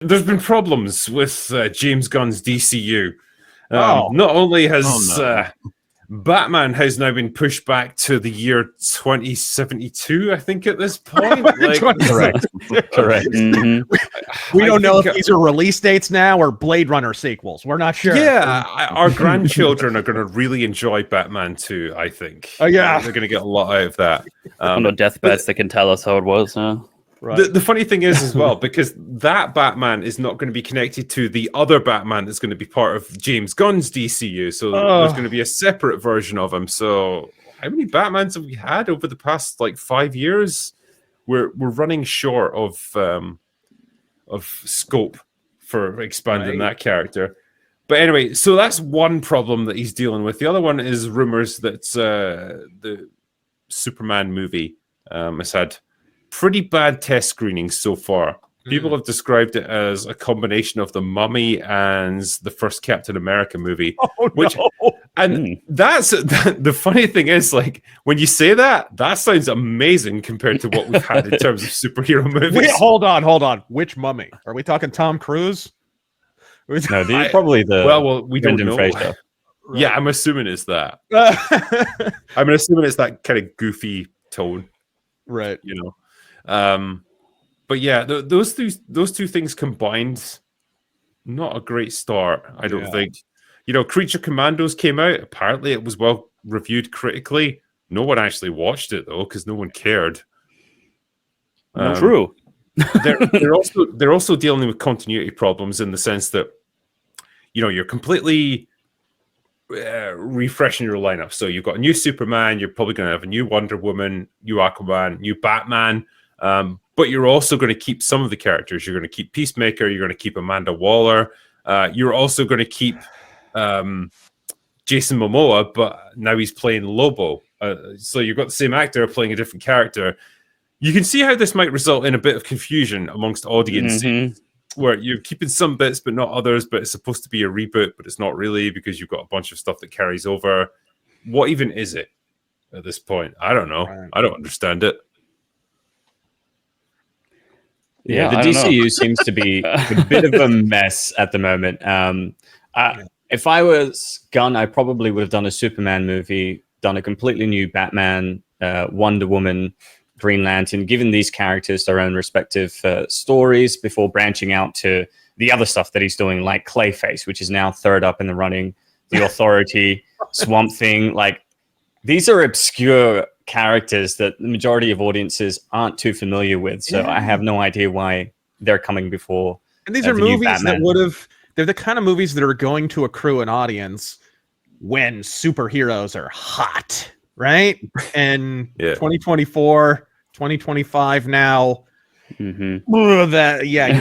there's been problems with James Gunn's DCU. Oh. Not only has Batman has now been pushed back to the year 2072, I think, at this point. Correct. Mm-hmm. We don't know if these are release dates now or Blade Runner sequels. We're not sure. Yeah, our grandchildren are going to really enjoy Batman 2, I think. Yeah. They're going to get a lot out of that. On the deathbeds, they can tell us how it was. Right. The funny thing is as well, because that Batman is not going to be connected to the other Batman that's going to be part of James Gunn's DCU. So there's going to be a separate version of him. So how many Batmans have we had over the past 5 years? We're running short of scope for expanding that character. But anyway, so that's one problem that he's dealing with. The other one is rumors that the Superman movie has had pretty bad test screenings so far. People have described it as a combination of The Mummy and the first Captain America movie. That's the funny thing is, when you say that sounds amazing compared to what we've had in terms of superhero movies. Wait, hold on. Which Mummy? Are we talking Tom Cruise? No, probably the we don't know. Fraser. Right. Yeah, I'm assuming it's that. I'm assuming it's that kind of goofy tone, right? But yeah, those two things combined, not a great start. I don't think. Creature Commandos came out. Apparently, it was well reviewed critically. No one actually watched it though, because no one cared. True. They're also dealing with continuity problems in the sense that you're completely refreshing your lineup. So you've got a new Superman. You're probably going to have a new Wonder Woman, new Aquaman, new Batman. But you're also going to keep some of the characters. You're going to keep Peacemaker. You're going to keep Amanda Waller. You're also going to keep Jason Momoa, but now he's playing Lobo. So you've got the same actor playing a different character. You can see how this might result in a bit of confusion amongst audiences, where you're keeping some bits but not others, but it's supposed to be a reboot, but it's not really because you've got a bunch of stuff that carries over. What even is it at this point? I don't know. I don't understand it. Yeah, the DCU seems to be a bit of a mess at the moment. If I was Gunn, I probably would have done a Superman movie, done a completely new Batman, Wonder Woman, Green Lantern, given these characters their own respective stories before branching out to the other stuff that he's doing, like Clayface, which is now third up in the running, The Authority, Swamp Thing. These are obscure characters that the majority of audiences aren't too familiar with. So I have no idea why they're coming before. And these are movies that they're the kind of movies that are going to accrue an audience when superheroes are hot, right? And 2024, 2025 now, you're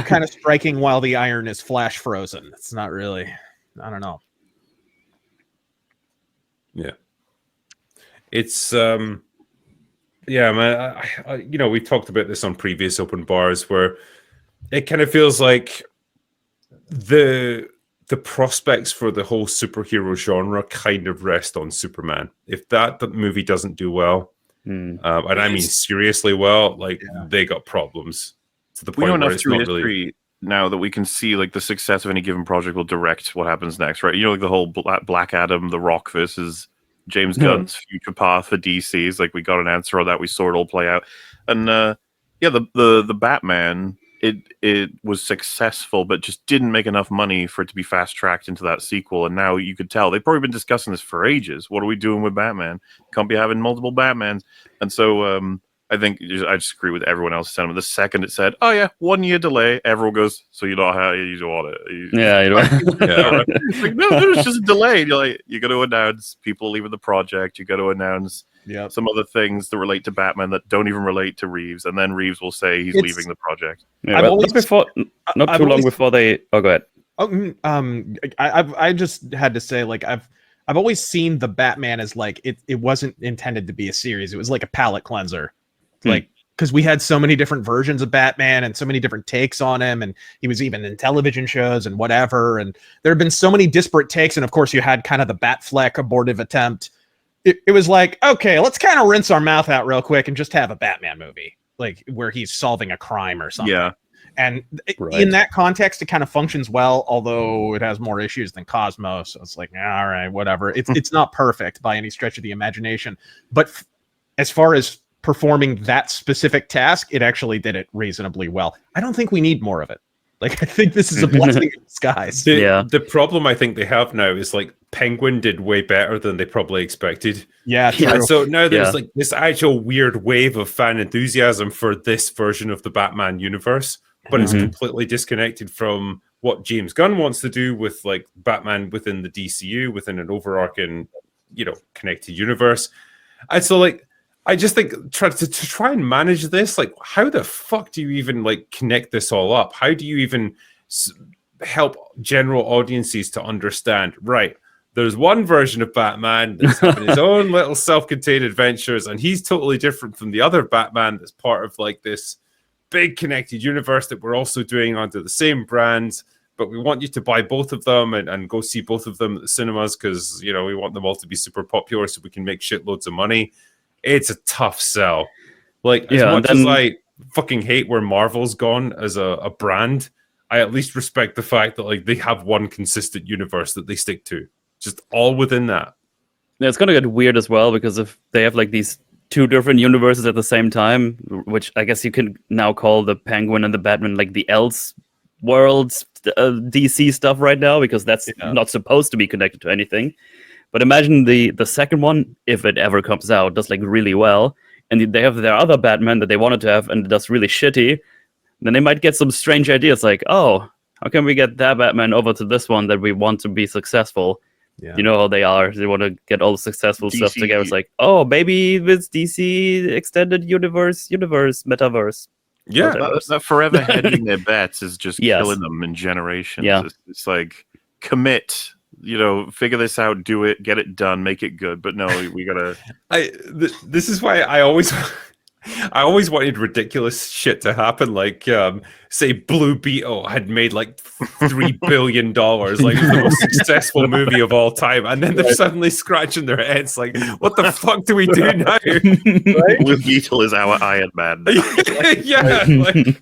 kind of striking while the iron is flash frozen. It's not really, I don't know. Yeah. It's man, we've talked about this on previous open bars where it kind of feels like the prospects for the whole superhero genre kind of rest on Superman. If the movie doesn't do well, and I mean seriously well, they got problems to the point where it's not really now that we can see the success of any given project will direct what happens next, right? The whole Black Adam, The Rock versus James Gunn's future path for DC is we got an answer on that. We saw it all play out, and the Batman, it was successful, but just didn't make enough money for it to be fast tracked into that sequel. And now you could tell they've probably been discussing this for ages. What are we doing with Batman? Can't be having multiple Batmans. And so I think I just agree with everyone else's sentiment. The second it said, "Oh yeah, 1 year delay," everyone goes, "So you know how you want it?" You know. No, there's just a delay. You got to announce people leaving the project. You got to announce some other things that relate to Batman that don't even relate to Reeves, and then Reeves will say he's leaving the project. Yeah, not too long before they. Oh, go ahead. I just had to say, I've always seen the Batman as it wasn't intended to be a series. It was like a palate cleanser. Because we had so many different versions of Batman and so many different takes on him, and he was even in television shows and whatever, and there have been so many disparate takes, and of course you had kind of the Batfleck abortive attempt. It was okay, let's kind of rinse our mouth out real quick and just have a Batman movie where he's solving a crime or something. And Right. in that context, it kind of functions well, although it has more issues than Cosmos. So it's like, all right, whatever. It's not perfect by any stretch of the imagination. But as far as performing that specific task, it actually did it reasonably well. I don't think we need more of it. Like, I think this is a blessing in disguise. The problem I think they have now is like Penguin did way better than they probably expected. Yeah, true. And so now there's like this actual weird wave of fan enthusiasm for this version of the Batman universe, but it's completely disconnected from what James Gunn wants to do with like Batman within the DCU, within an overarching, connected universe. And so like, I just think to try and manage this, like, how the fuck do you even like connect this all up? How do you even help general audiences to understand, right, there's one version of Batman that's having his own little self-contained adventures, and he's totally different from the other Batman that's part of like this big connected universe that we're also doing under the same brand, but we want you to buy both of them and go see both of them at the cinemas because, we want them all to be super popular so we can make shitloads of money. It's a tough sell. Like, as much as I fucking hate where Marvel's gone as a brand, I at least respect the fact that like they have one consistent universe that they stick to. Just all within that. Yeah, it's gonna get weird as well because if they have like these two different universes at the same time, which I guess you can now call the Penguin and the Batman like the else worlds DC stuff right now, because that's not supposed to be connected to anything. But imagine the second one, if it ever comes out, does like really well, and they have their other Batman that they wanted to have and it does really shitty, then they might get some strange ideas like, oh, how can we get that Batman over to this one that we want to be successful? Yeah. You know how they are. They want to get all the successful stuff together. It's like, oh, maybe this DC extended universe, metaverse. Yeah. That forever hedging their bets is just killing them in generations. Yeah. It's like, commit, figure this out, do it, get it done, make it good. But no, we gotta. This is why I always wanted ridiculous shit to happen. Like, say Blue Beetle had made like $3 billion, like it was the most successful movie of all time, and then they're suddenly scratching their heads, like, what the fuck do we do now? Right? Blue Beetle is our Iron Man. Yeah. Like,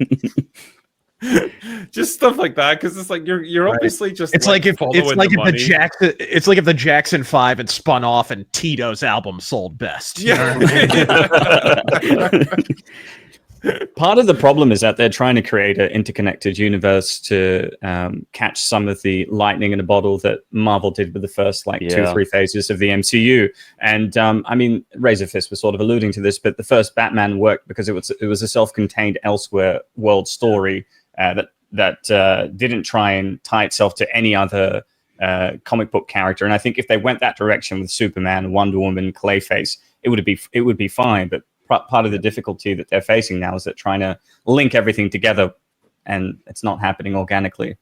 just stuff like that, because it's like you're obviously just it's like if the Jackson 5 had spun off and Tito's album sold best. Part of the problem is that they're trying to create an interconnected universe to catch some of the lightning in a bottle that Marvel did with the first 2-3 phases of the MCU. And I mean, Razorfist was sort of alluding to this, but the first Batman worked because it was a self-contained elsewhere world story that didn't try and tie itself to any other comic book character. And I think if they went that direction with Superman, Wonder Woman, Clayface, it would be fine. But part of the difficulty that they're facing now is that trying to link everything together, and it's not happening organically.